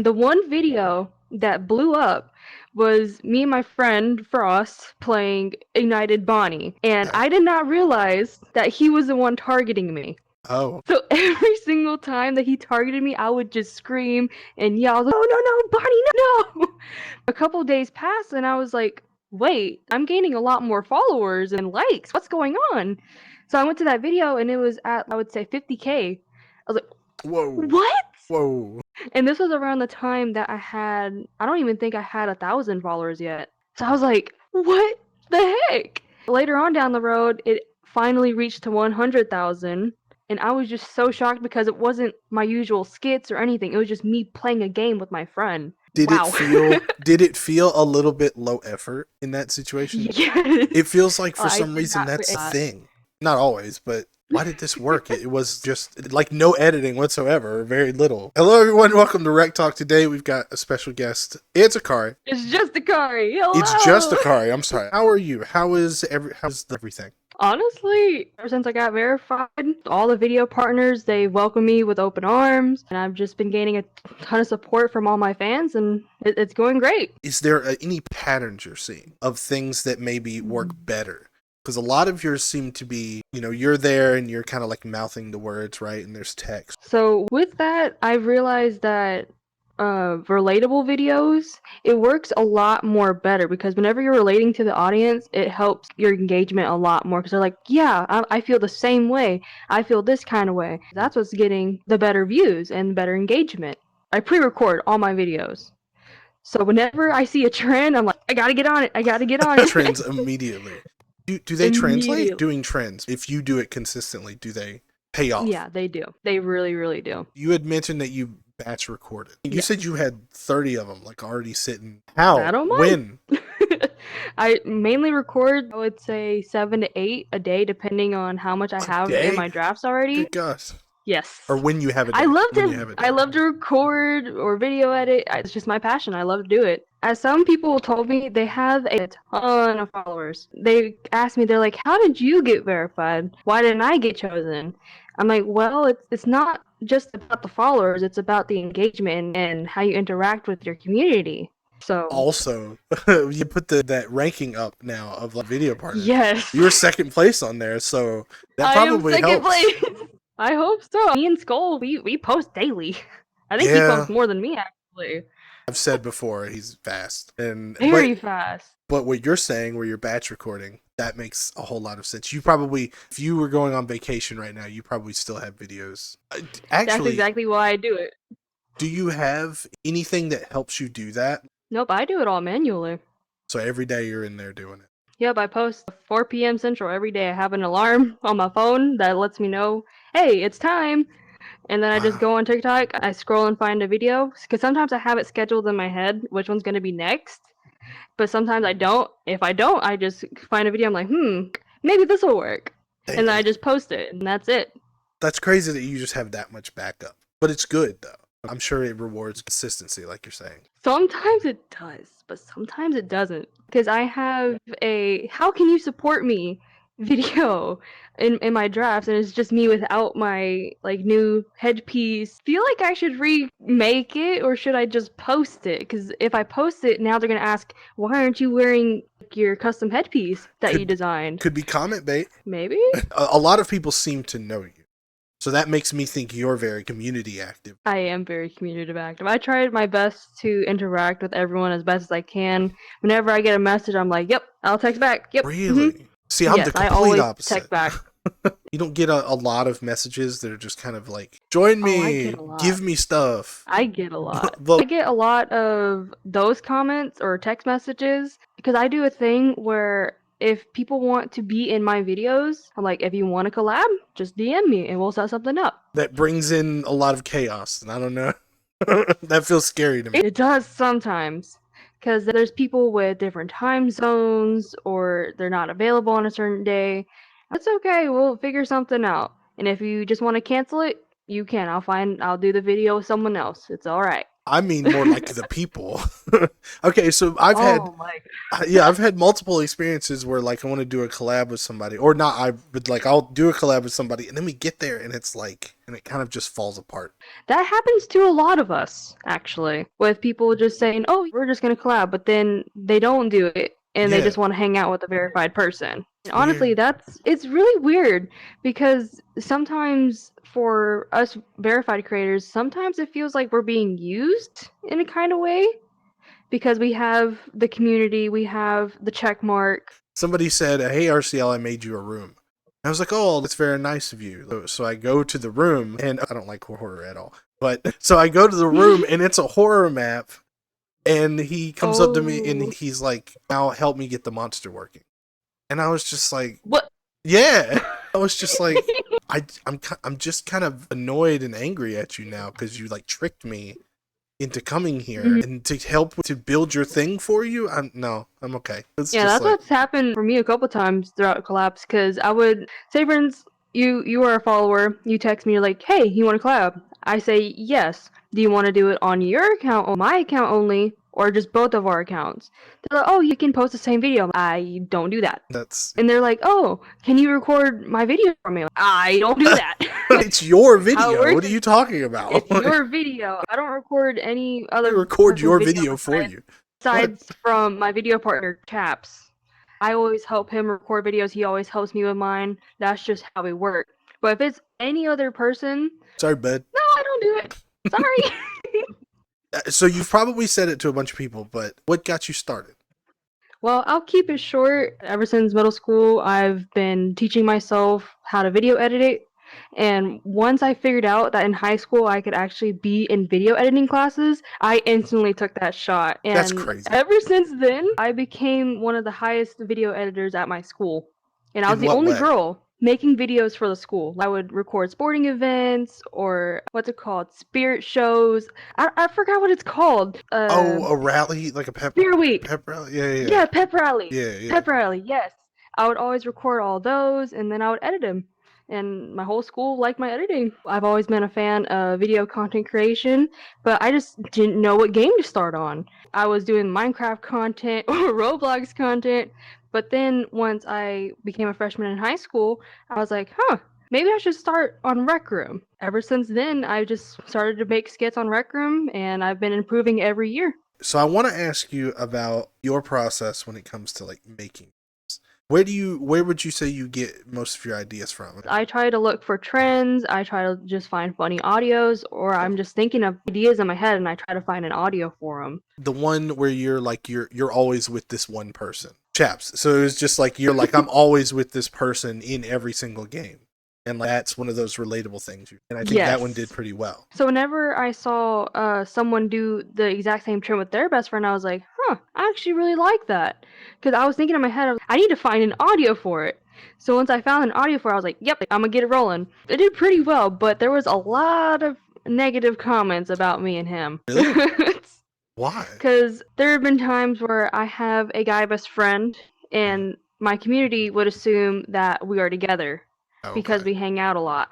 The one video that blew up was me and my friend Frost playing Ignited Bonnie, and I did not realize that he was the one targeting me. Oh, So every single time that he targeted me, I would just scream and yell, "No, no, no, Bonnie, no, no!" A couple days passed, and I was like, "Wait, I'm gaining a lot more followers and likes. What's going on?" So I went to that video, and it was at, I would say, 50K. I was like, whoa, "What?" whoa. And this was around the time that I don't even think I had 1,000 followers yet. So I was like, what the heck? Later on down the road, it finally reached to 100,000. And I was just so shocked because it wasn't my usual skits or anything. It was just me playing a game with my friend. Did it Wow. feel did it feel a little bit low effort in that situation? Yes. It feels like for I some did reason not that's the forget. thing. Not always, but why did this work? It was just like no editing whatsoever, or very little. Hello everyone, welcome to Rec Talk. Today we've got a special guest. It's Akari. It's just Akari. Hello. It's just Akari. I'm sorry. How are you? How's everything? Honestly, ever since I got verified, all the video partners, they welcome me with open arms, and I've just been gaining a ton of support from all my fans, and it's going great. Is there any patterns you're seeing of things that maybe work better? Because a lot of yours seem to be, you're there and you're kind of like mouthing the words, right? And there's text. So with that, I've realized that relatable videos, it works a lot more better because whenever you're relating to the audience, it helps your engagement a lot more because they're like, yeah, I feel the same way. I feel this kind of way. That's what's getting the better views and better engagement. I pre-record all my videos. So whenever I see a trend, I'm like, I gotta get on it. I gotta get on it. Trends immediately. Do they translate? Immediately. Doing trends, if you do it consistently, do they pay off? Yeah, they do. They really, really do. You had mentioned that you batch recorded. You Yes. said you had 30 of them, like already sitting. I How? don't mind. When? I mainly record, I would say 7 to 8 a day, depending on how much I A have in day? my drafts already. Good gosh. Yes. Or when you have a day. I love When you to have a day. I love to record or video edit. It's just my passion. I love to do it. As some people told me, they have a ton of followers. They asked me, they're like, "How did you get verified? Why didn't I get chosen?" I'm like, "Well, it's not just about the followers. It's about the engagement and how you interact with your community." So Also, you put that ranking up now of like video partners. yes, You were second place on there, so that probably I am second helps. place. I hope so. Me and Skull, we post daily. I think he Yeah, posts more than me actually. I've said before he's fast, Very fast. but what you're saying, where you're batch recording, that makes a whole lot of sense. You probably, if you were going on vacation right now, you probably still have videos. That's Actually, exactly why I do it. do you have anything that helps you do that? Nope, I do it all manually. So every day you're in there doing it. Yep, I post 4 p.m. Central every day. I have an alarm on my phone that lets me know, hey, it's time. And then I just Wow. go on TikTok, I scroll and find a video. Because sometimes I have it scheduled in my head which one's going to be next. But sometimes I don't. If I don't, I just find a video. I'm like, maybe this will work. And then I just post it, and that's it. That's crazy that you just have that much backup. But it's good, though. I'm sure it rewards consistency, like you're saying. Sometimes it does, but sometimes it doesn't. Because I have a how can you support me video in my drafts, and it's just me without my like new headpiece. Feel like I should remake it, or should I just post it? Because if I post it, now they're gonna ask, why aren't you wearing your custom headpiece that you designed? Could be comment bait. Maybe? A lot of people seem to know you. So that makes me think you're very community active. I am very community active. I tried my best to interact with everyone as best as I can. Whenever I get a message, I'm like, yep, I'll text back. Yep. Really? See, I'm yes, the complete I always opposite. text back. You don't get a lot of messages that are just kind of like, join me, give me stuff. I get a lot. Well, I get a lot of those comments or text messages because I do a thing where if people want to be in my videos, I'm like, if you want to collab, just DM me and we'll set something up. that brings in a lot of chaos, and I don't know. That feels scary to me. It does sometimes. Because there's people with different time zones or they're not available on a certain day. That's okay, we'll figure something out. And if you just want to cancel it, you can. I'll do the video with someone else. It's alright. I mean more like the people. Okay, so I've had Oh my. yeah, I've had multiple experiences where like I want to do a collab with somebody, or not. But like I'll do a collab with somebody, and then we get there, and it's like, and it kind of just falls apart. That happens to a lot of us, actually, with people just saying, "Oh, we're just gonna collab," but then they don't do it, and they Yeah, just want to hang out with a verified person. it's Honestly, weird. it's really weird because sometimes for us verified creators, sometimes it feels like we're being used in a kind of way because we have the community, we have the check mark. Somebody said, "Hey RCL, I made you a room." I was like, "Oh, that's very nice of you." So I go to the room, and I don't like horror at all. But so I go to the room, and it's a horror map. And he comes up to me, and Oh, he's like, "Now help me get the monster working." And I was just like, what? "Yeah." I was just like, I'm just kind of annoyed and angry at you now because you like tricked me into coming here and to help to build your thing for you. I'm okay. It's Yeah, just that's like what's happened for me a couple times throughout collabs. Because I would say, for instance, you are a follower. You text me, you're like, "Hey, you want to collab?" I say yes. Do you want to do it on your account, on my account only, or just both of our accounts? They're like, "Oh, you can post the same video." I don't do that. that's And they're like, "Oh, can you record my video for me?" I don't do that. it's your How it video. What works are is you talking about? it's your video. I don't record any We other record person's your video video for you. What? besides from my video partner, Chaps. I always help him record videos. He always helps me with mine. That's just how we work. But if it's any other person, Sorry, bud. no, I don't do it. Sorry. So you've probably said it to a bunch of people, but what got you started? Well, I'll keep it short. Ever since middle school, I've been teaching myself how to video edit it. And once I figured out that in high school I could actually be in video editing classes, I instantly took that shot. That's And crazy. ever since then, I became one of the highest video editors at my school. And I was In the what only way? girl making videos for the school. I would record sporting events or what's it called? Spirit shows. I forgot what it's called. Oh, a rally, like a Spirit Week. pep rally. Yeah, yeah, Yeah, pep rally. yeah, yeah. Pep rally, yes. I would always record all those and then I would edit them. And my whole school liked my editing. I've always been a fan of video content creation, but I just didn't know what game to start on. I was doing Minecraft content or Roblox content, but then once I became a freshman in high school, I was like, maybe I should start on Rec Room. Ever since then, I just started to make skits on Rec Room, and I've been improving every year. So I want to ask you about your process when it comes to like making. Where would you say you get most of your ideas from? I try to look for trends. I try to just find funny audios, or I'm just thinking of ideas in my head and I try to find an audio for them. The one where you're like you're always with this one person. Chaps. So it's just like you're like I'm always with this person in every single game. And like, that's one of those relatable things. And I think that one did Yes. pretty well. So whenever I saw someone do the exact same trend with their best friend, I was like, I actually really like that. Because I was thinking in my head, I need to find an audio for it. So once I found an audio for it, I was like, yep, I'm going to get it rolling. It did pretty well, but there was a lot of negative comments about me and him. Really? Why? Because there have been times where I have a guy best friend, Mhm. and my community would assume that we are together because Okay. we hang out a lot.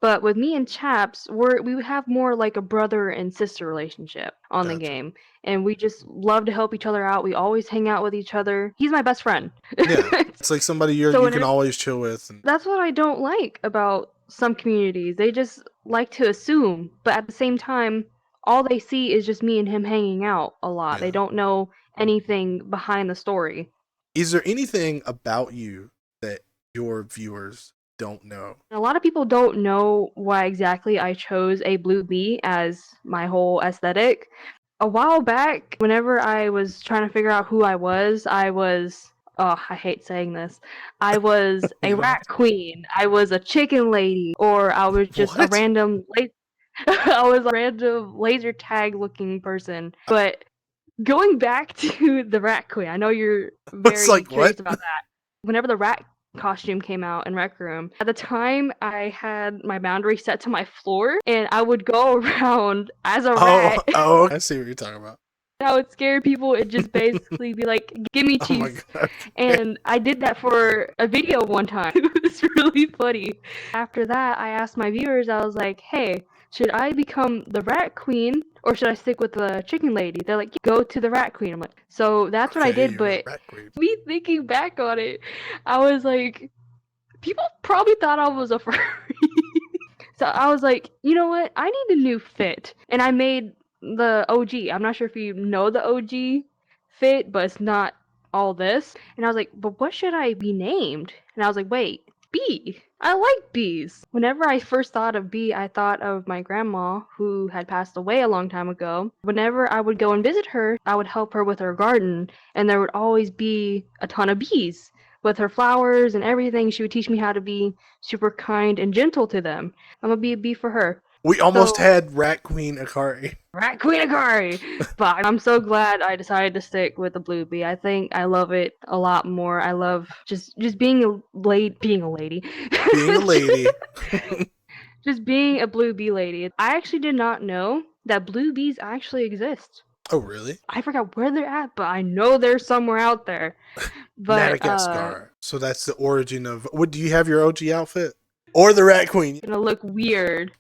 But with me and Chaps, we have more like a brother and sister relationship on the Gotcha. game, and we just love to help each other out. We always hang out with each other. He's my best friend. Yeah. It's like somebody So you can whenever always chill with. And that's what I don't like about some communities. They just like to assume, but at the same time, all they see is just me and him hanging out a lot. They yeah. don't know anything behind the story. Is there anything about you that your viewers don't know? A lot of people don't know why exactly I chose a blue bee as my whole aesthetic. A while back, whenever I was trying to figure out who I was, oh, I hate saying this. I was a You don't have rat queen, I was a chicken lady, or I was to. just a What? random I was a random laser tag looking person. But going back to the rat queen, I know you're It's very like curious what? about that. Whenever the rat costume came out in Rec Room, at the time I had my boundary set to my floor and I would go around as a Oh, rat. oh, I see what you're talking about. I would scare people and just basically be like, "Give me Oh my cheese." god. And I did that for a video one time. It was really funny. After that, I asked my viewers, I was like, "Hey, should I become the rat queen or should I stick with the chicken lady? They're like, go to the rat queen. I'm like, so that's what I Okay, did, you're the but rat queen. me thinking back on it, I was like, people probably thought I was a furry. So I was like, you know what? I need a new fit. And I made the OG. I'm not sure if you know the OG fit, but it's not all this. And I was like, but what should I be named? And I was like, wait, bee. I like bees. Whenever I first thought of bee, I thought of my grandma who had passed away a long time ago. Whenever I would go and visit her, I would help her with her garden, and there would always be a ton of bees with her flowers and everything. She would teach me how to be super kind and gentle to them. I'm gonna be a bee for her. We almost So, had Rat Queen Akari. Rat Queen Akari! But I'm so glad I decided to stick with the blue bee. I think I love it a lot more. I love just being a lady. Being a lady. Just being a blue bee lady. I actually did not know that blue bees actually exist. Oh, really? I forgot where they're at, but I know they're somewhere out there. But Madagascar. So that's the origin of. What do you have your OG outfit or the Rat Queen? gonna look weird.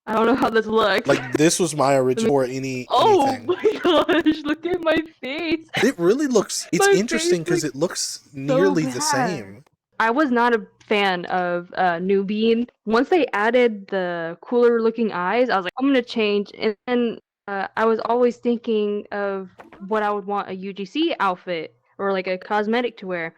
I don't know how this looks. Like this was my original or anything. Oh my gosh! Look at my face. It really looks. It's My interesting face because looks it looks nearly the bad. same. I was not a fan of New Bean. Once they added the cooler looking eyes, I was like, I'm gonna change. And then I was always thinking of what I would want a UGC outfit or like a cosmetic to wear.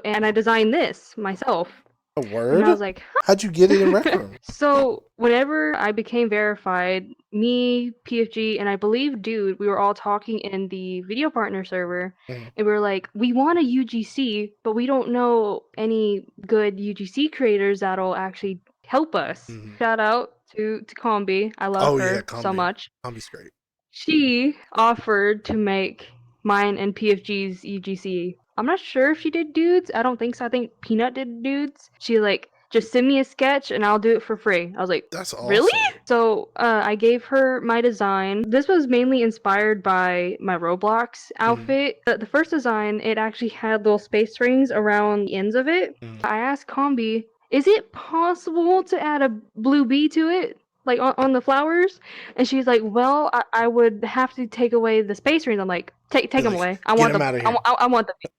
And I designed this myself. A And word? I was like, How'd you get it in Rec Room? So whenever I became verified, me, PFG, and I believe Dude, we were all talking in the video partner server, and we were like, we want a UGC, but we don't know any good UGC creators that'll actually help us. Shout out to Combi. I love her so much. Combi's great. She offered to make mine and PFG's UGC. I'm not sure if she did Dudes. I don't think so. I think Peanut did Dudes. She like, just send me a sketch and I'll do it for free. I was like, That's awesome. really? So I gave her my design. This was mainly inspired by my Roblox outfit. The first design, it actually had little space rings around the ends of it. I asked Combi, is it possible to add a blue bee to it? Like on the flowers? And she's like, well, I would have to take away the space rings. I'm like, take them away. I want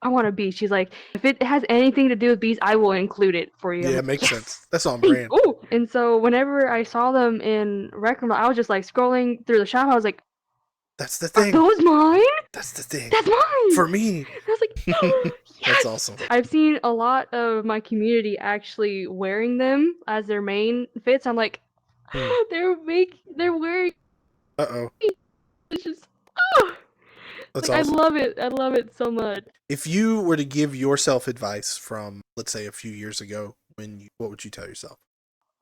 I want a bee. She's like, if it has anything to do with bees, I will include it for you. Yeah, it makes sense. That's on brand. Ooh. And so whenever I saw them in Rec Room, I was just like scrolling through the shop. I was like, that's the thing. Are those mine? That's the thing. That's mine. For me. I was like, oh, yes. That's awesome. I've seen a lot of my community actually wearing them as their main fits. I'm like, they're wearing. It's just, that's like, awesome. I love it. I love it so much. If you were to give yourself advice from, let's say, a few years ago, what would you tell yourself?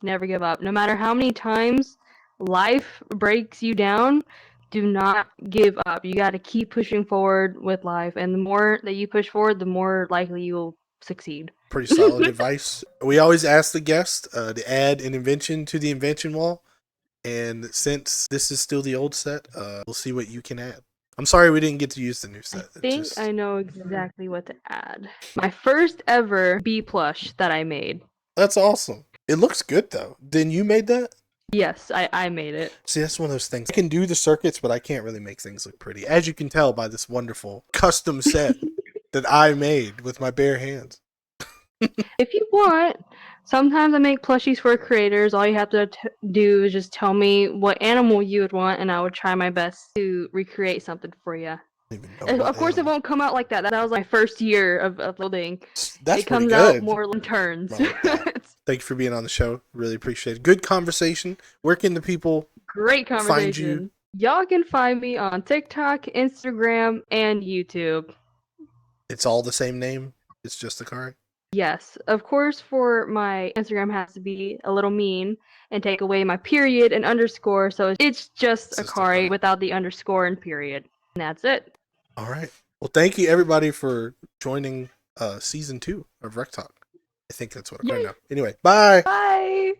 Never give up. No matter how many times life breaks you down, do not give up. You got to keep pushing forward with life, and the more that you push forward, the more likely you will succeed. Pretty solid advice. We always ask the guest to add an invention to the invention wall, and since this is still the old set, we'll see what you can add. I'm sorry we didn't get to use the new set. I think I know exactly what to add. My first ever bee plush that I made. That's awesome. It looks good though. Then you made that? Yes, I made it. See, that's one of those things. I can do the circuits, but I can't really make things look pretty. As you can tell by this wonderful custom set that I made with my bare hands. If you want, sometimes I make plushies for creators. All you have to do is just tell me what animal you would want, and I would try my best to recreate something for you. Of course, it won't come out like that. That was my first year of building. That's it comes good. Out more in turns. Thank you for being on the show. Really appreciate it. Good conversation. Where can the people find you? Y'all can find me on TikTok, Instagram, and YouTube. It's all the same name? It's just Akari? Yes. Of course, for my Instagram has to be a little mean and take away my period and underscore. So it's just Akari without the underscore and period. And that's it. All right. Well, thank you everybody for joining season 2 of Rec Talk. I think that's what I'm calling now. Anyway, bye. Bye.